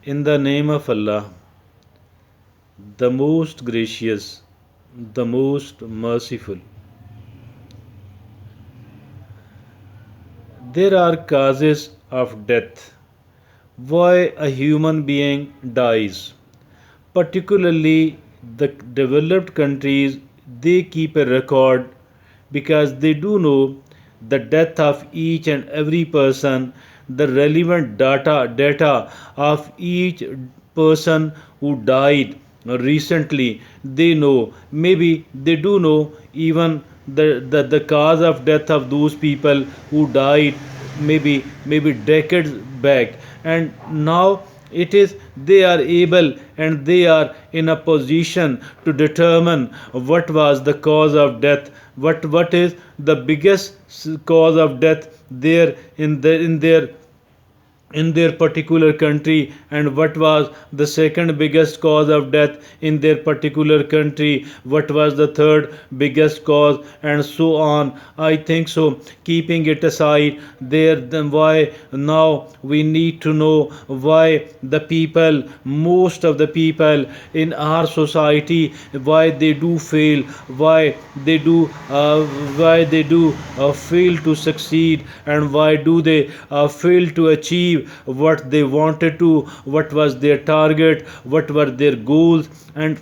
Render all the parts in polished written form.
In the name of Allah, the most gracious, the most merciful. There are causes of death. Why a human being dies. Particularly the developed countries, they keep a record because they do know the death of each and every person, the relevant data of each person who died recently. They know, maybe they do know even the cause of death of those people who died maybe decades back, and now it is they are able and they are in a position to determine what was the cause of death, what is the biggest cause of death there in their particular country, and what was the second biggest cause of death in their particular country, what was the third biggest cause, and so on. I think so, keeping it aside there, then why now we need to know why the people, most of the people in our society, why they do fail, why they do fail to succeed, and why do they fail to achieve what they wanted to, what was their target, what were their goals. And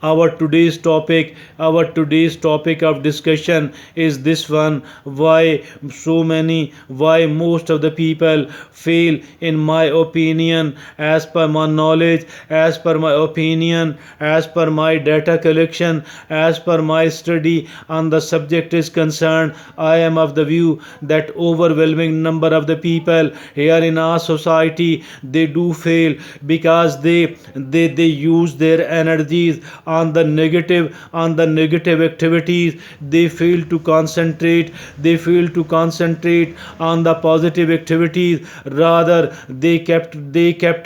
our today's topic of discussion is this one: why so many, why most of the people fail, in my opinion, as per my knowledge, as per my opinion, as per my data collection, as per my study on the subject is concerned. I am of the view that overwhelming number of the people here in our society, they do fail because they use their energies on the negative activities. They fail to concentrate, on the positive activities. Rather, they kept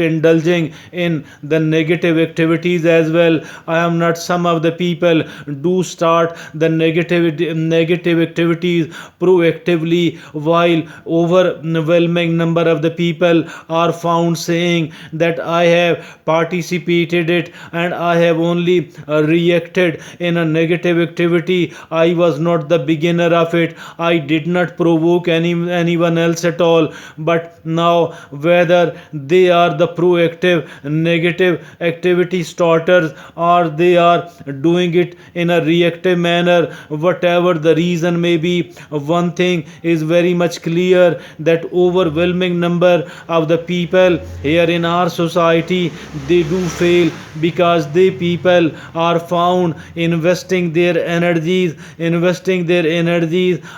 indulging in the negative activities as well. I am not, some of the people do start the negative activities proactively, while overwhelming number of the people are found saying that I have participated it and I have only reacted in a negative activity. I was not the beginner of it. I did not provoke anyone else at all. But now, whether they are the proactive negative activity starters or they are doing it in a reactive manner, whatever the reason may be, one thing is very much clear, that overwhelming number of the people here in our society, they do fail because they people are found investing their energies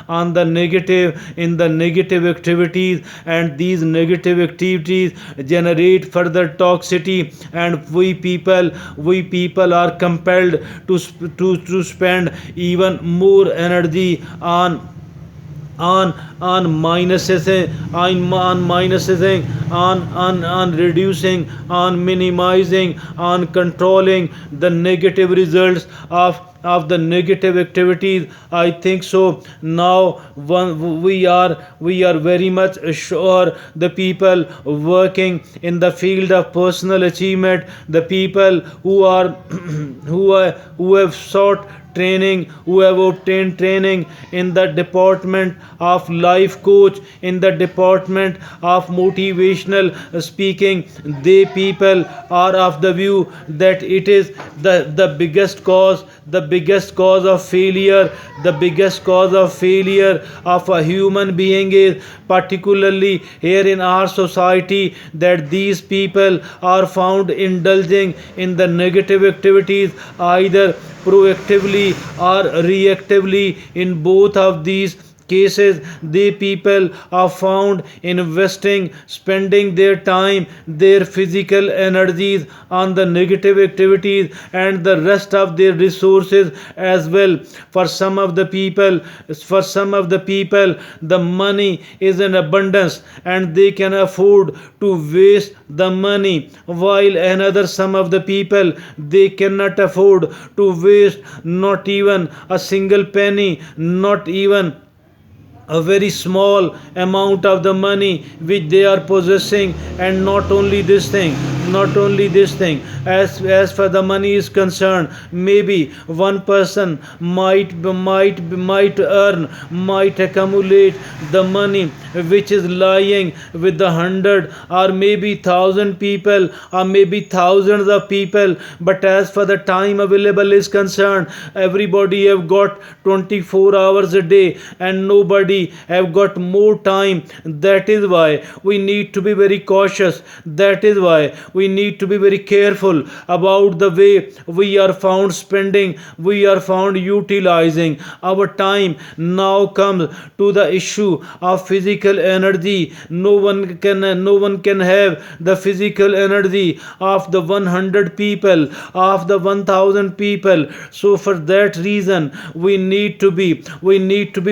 on the negative, in the negative activities, and these negative activities generate further toxicity, and we people are compelled to spend even more energy on minuses, on minusing, on reducing, on minimizing, on controlling the negative results of the negative activities. I think so. Now we are very much sure, the people working in the field of personal achievement, the people who are who have sought training, who have obtained training in the department of life coach, in the department of motivational speaking, they people are of the view that it is the biggest cause of failure, the biggest cause of failure of a human being is, particularly here in our society, that these people are found indulging in the negative activities, either proactively or reactively. In both of these cases, the people are found investing, spending their time, their physical energies on the negative activities, and the rest of their resources as well. For some of the people the money is in abundance and they can afford to waste the money, while another some of the people, they cannot afford to waste not even a single penny, not even a very small amount of the money which they are possessing. And not only this thing, as far the money is concerned, maybe one person might earn, might accumulate the money which is lying with the 100 or maybe 1,000 people or maybe thousands of people. But as for the time available is concerned, everybody have got 24 hours a day and nobody have got more time. That is why we need to be very cautious. That is why we need to be very careful about the way we are found spending, we are found utilizing our time. Now comes to the issue of physical energy. No one can have the physical energy of the 100 people, of the 1,000 people. So for that reason we need to be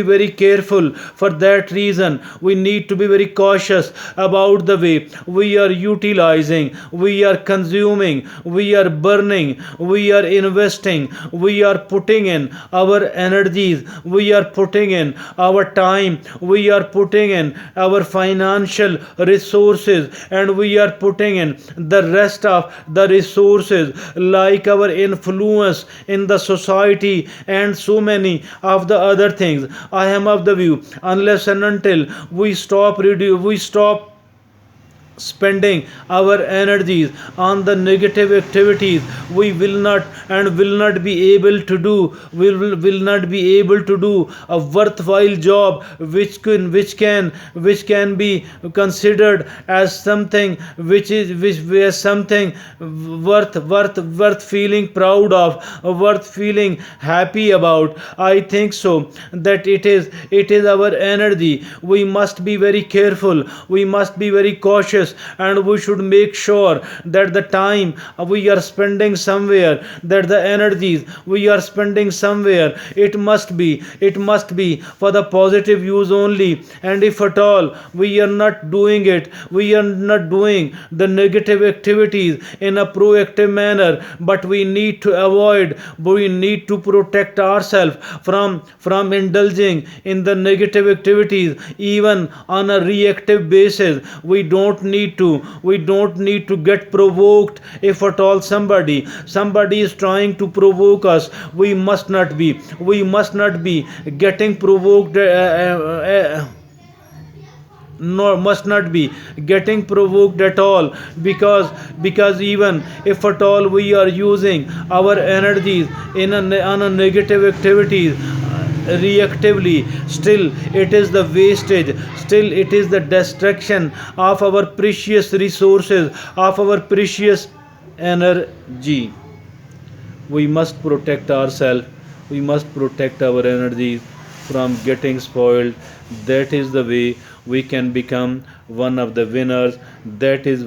very careful. For that reason we need to be very cautious about the way we are utilizing, we are consuming, we are burning, we are investing, we are putting in our energies, we are putting in our time, we are putting in our financial resources, and we are putting in the rest of the resources like our influence in the society and so many of the other things. I am of the view, unless and until we stop spending our energies on the negative activities, we will not be able to do, will not be able to do a worthwhile job which can be considered as something which something worth feeling proud of, worth feeling happy about. I think so that it is our energy. We must be very careful, we must be very cautious, and we should make sure that the time we are spending somewhere, that the energies we are spending somewhere, it must be for the positive use only. And if at all we are not doing it, we are not doing the negative activities in a proactive manner, but we need to protect ourselves from indulging in the negative activities even on a reactive basis. We don't need to get provoked. If at all somebody is trying to provoke us, we must not be getting provoked, nor must not be getting provoked at all. Because even if at all we are using our energies on a negative activities, reactively, still it is the wastage, still it is the destruction of our precious resources, of our precious energy. We must protect ourselves, we must protect our energies from getting spoiled. That is the way we can become one of the winners. That is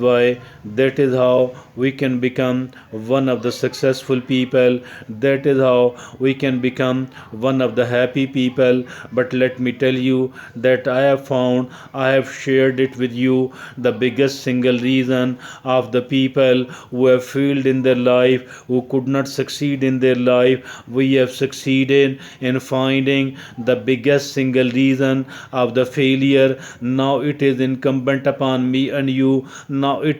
how we can become one of the successful people. That is how we can become one of the happy people. But let me tell you that I have shared it with you, the biggest single reason of the people who have failed in their life, who could not succeed in their life. We have succeeded in finding the biggest single reason of the failure. Now it is incumbent upon me and you. Now it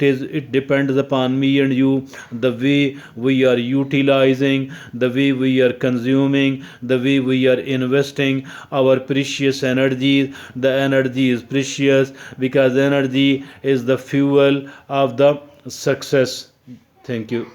depends upon me and you, the way we are utilizing, the way we are consuming, the way we are investing our precious energies. The energy is precious because energy is the fuel of the success. Thank you.